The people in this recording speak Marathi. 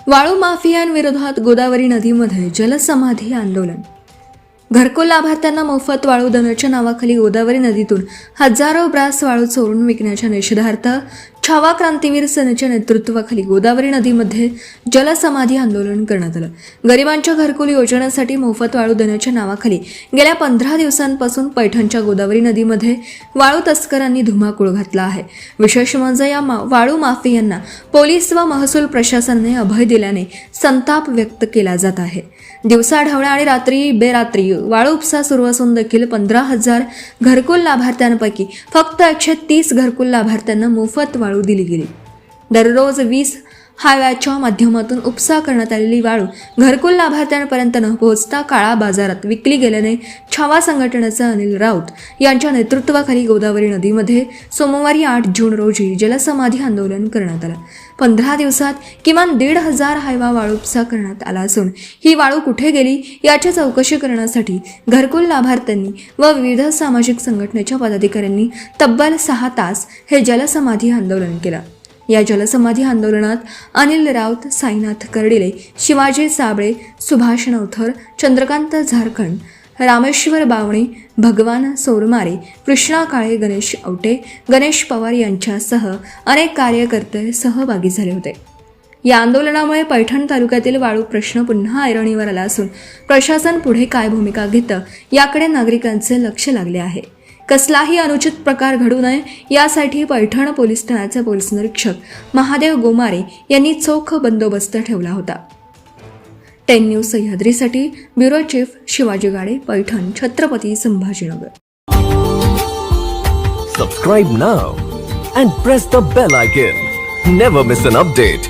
वाळू माफियांविरोधात गोदावरी नदीमध्ये जलसमाधी आंदोलन. घरकुल लाभार्थ्यांना मोफत वाळू देण्याच्या नावाखाली गोदावरी नदीतून हजारो ब्रास वाळू चोरून विकण्याच्या निषेधार्थ छावा क्रांतीवीर सेनेच्या नेतृत्वाखाली गोदावरी नदीमध्ये जलसमाधी आंदोलन करण्यात आलं. गरिबांच्या घरकुल योजनेसाठी मोफत वाळू देण्याच्या नावाखाली गेल्या 15 दिवसांपासून पैठणच्या गोदावरी नदीमध्ये वाळू तस्करांनी धुमाकूळ घातला आहे. विशेष म्हणजे या वाळू माफियांना पोलीस व महसूल प्रशासनाने अभय दिल्याने संताप व्यक्त केला जात आहे. दिवसाढवळ्या आणि रात्री बेरात्री वाळू उपसा सुरू असून देखील 15,000 घरकुल लाभार्थ्यांपैकी फक्त 130 घरकुल लाभार्थ्यांना मोफत वाळू दिली गेली. दररोज 20 हायव्याच्या माध्यमातून उपसा करण्यात आलेली वाळू घरकुल लाभार्थ्यांपर्यंत न पोहोचता काळा बाजारात विकली गेल्याने छावा संघटनेचे अनिल राऊत यांच्या नेतृत्वाखाली गोदावरी नदीमध्ये सोमवारी 8 जून रोजी जलसमाधी आंदोलन करण्यात आलं. 15 दिवसात किमान 1,500 हायवा वाळू उपसा करण्यात आला असून ही वाळू कुठे गेली याची चौकशी करण्यासाठी घरकुल लाभार्थ्यांनी व विविध सामाजिक संघटनेच्या पदाधिकाऱ्यांनी तब्बल 6 तास हे जलसमाधी आंदोलन केलं. या जलसमाधी आंदोलनात अनिल राऊत, साईनाथ कर्डिले, शिवाजी साबळे, सुभाष नवथर, चंद्रकांत झारखंड, रामेश्वर बावणे, भगवान सोरमारे, कृष्णा काळे, गणेश औटे, गणेश पवार यांच्यासह अनेक कार्यकर्ते सहभागी झाले होते. या आंदोलनामुळे पैठण तालुक्यातील वाळू प्रश्न पुन्हा ऐरणीवर आला असून प्रशासन पुढे काय भूमिका घेतं याकडे नागरिकांचे लक्ष लागले आहे. कसलाही अनुचित प्रकार घडू नये यासाठी पैठण पोलीस ठाण्याचे पोलीस निरीक्षक महादेव गोमारे यांनी चोख बंदोबस्त ठेवला होता. 10 न्यूज सह्याद्रीसाठी bureau chief Shivaji Gade, Paithan, Chhatrapati Sambhajinagar. Subscribe now and press the bell icon. Never miss an update.